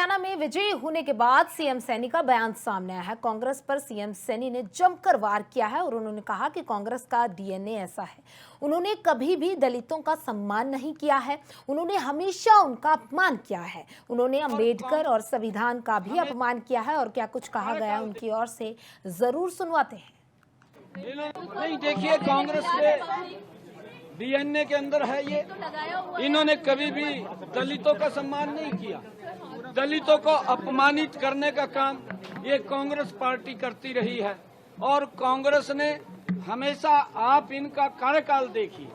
हरियाणा में विजयी होने के बाद सीएम सैनी का बयान सामने आया है। कांग्रेस पर सीएम सैनी ने जमकर वार किया है और उन्होंने कहा कि कांग्रेस का डीएनए ऐसा है। उन्होंने कभी भी दलितों का सम्मान नहीं किया है, उन्होंने हमेशा उनका अपमान किया है। उन्होंने अंबेडकर और संविधान का भी अपमान किया है और क्या कुछ कहा गया उनकी ओर से जरूर सुनवाते हैं। नहीं, देखिए, कांग्रेस के डीएनए के अंदर है ये। इन्होंने कभी भी दलितों का सम्मान नहीं किया। दलितों को अपमानित करने का काम ये कांग्रेस पार्टी करती रही है और कांग्रेस ने हमेशा, आप इनका कार्यकाल देखिए,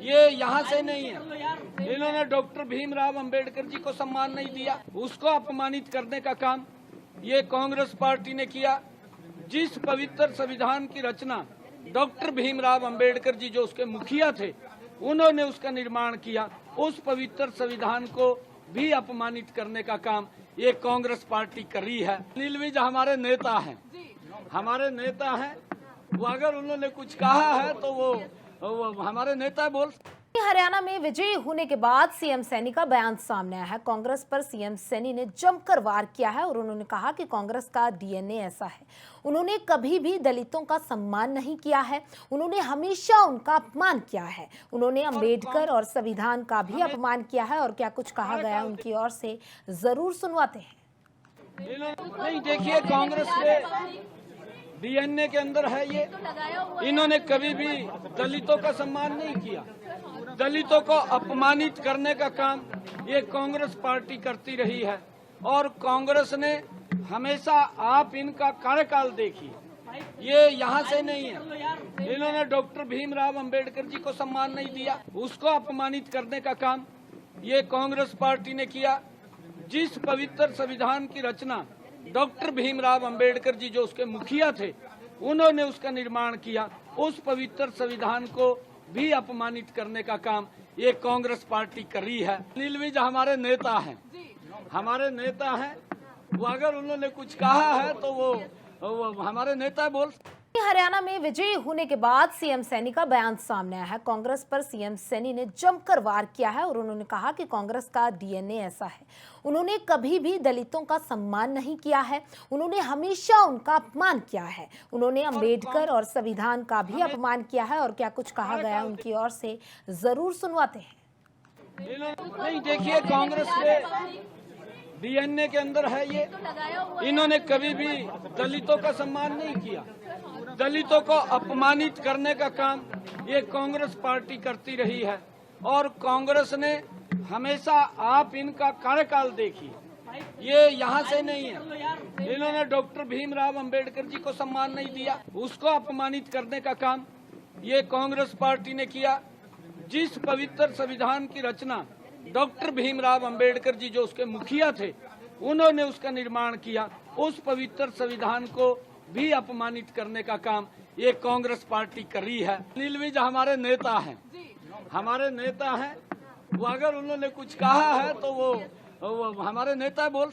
ये यहाँ से नहीं है। इन्होंने डॉक्टर भीमराव अंबेडकर जी को सम्मान नहीं दिया, उसको अपमानित करने का काम ये कांग्रेस पार्टी ने किया। जिस पवित्र संविधान की रचना डॉक्टर भीमराव अंबेडकर जी जो उसके मुखिया थे, उन्होंने उसका निर्माण किया, उस पवित्र संविधान को भी अपमानित करने का काम ये कांग्रेस पार्टी कर रही है। अनिल विज हमारे नेता हैं, वो अगर उन्होंने कुछ कहा है तो वो हमारे नेता बोल। हरियाणा में विजयी होने के बाद सीएम सैनी का बयान सामने आया है। कांग्रेस पर सीएम सैनी ने जमकर वार किया है और उन्होंने कहा कि कांग्रेस का डीएनए ऐसा है। उन्होंने कभी भी दलितों का सम्मान नहीं किया है, उन्होंने हमेशा उनका अपमान किया है। उन्होंने अंबेडकर और संविधान का भी अपमान किया है और क्या कुछ कहा गया उनकी ओर से जरूर सुनवाते हैं। नहीं, देखिए, कांग्रेस के डीएनए के अंदर है ये। इन्होंने कभी भी दलितों का सम्मान नहीं किया। दलितों को अपमानित करने का काम ये कांग्रेस पार्टी करती रही है और कांग्रेस ने हमेशा, आप इनका कार्यकाल देखिए, ये यहाँ से नहीं है। इन्होंने डॉक्टर भीमराव अंबेडकर जी को सम्मान नहीं दिया, उसको अपमानित करने का काम ये कांग्रेस पार्टी ने किया। जिस पवित्र संविधान की रचना डॉक्टर भीमराव अंबेडकर जी जो उसके मुखिया थे, उन्होंने उसका निर्माण किया, उस पवित्र संविधान को भी अपमानित करने का काम ये कांग्रेस पार्टी कर रही है। अनिल विज हमारे नेता हैं, वो अगर उन्होंने कुछ कहा है तो वो हमारे नेता बोल। हरियाणा में विजयी होने के बाद सीएम सैनी का बयान सामने आया है। कांग्रेस पर सीएम सैनी ने जमकर वार किया है और उन्होंने कहा कि कांग्रेस का डीएनए ऐसा है। उन्होंने कभी भी दलितों का सम्मान नहीं किया है, उन्होंने हमेशा उनका अपमान किया है। उन्होंने अंबेडकर और संविधान का भी अपमान किया है और क्या कुछ कहा गया उनकी ओर से जरूर सुनवाते हैं। नहीं, देखिए, कांग्रेस के डीएनए के अंदर है ये। इन्होंने कभी भी दलितों का सम्मान नहीं किया। दलितों को अपमानित करने का काम ये कांग्रेस पार्टी करती रही है और कांग्रेस ने हमेशा, आप इनका कार्यकाल देखिए, ये यहाँ से नहीं है। इन्होंने डॉक्टर भीमराव अंबेडकर जी को सम्मान नहीं दिया, उसको अपमानित करने का काम ये कांग्रेस पार्टी ने किया। जिस पवित्र संविधान की रचना डॉक्टर भीमराव अंबेडकर जी जो उसके मुखिया थे, उन्होंने उसका निर्माण किया, उस पवित्र संविधान को भी अपमानित करने का काम ये कांग्रेस पार्टी कर रही है। अनिल विज हमारे नेता हैं, वो अगर उन्होंने कुछ कहा है तो वो हमारे नेता बोल।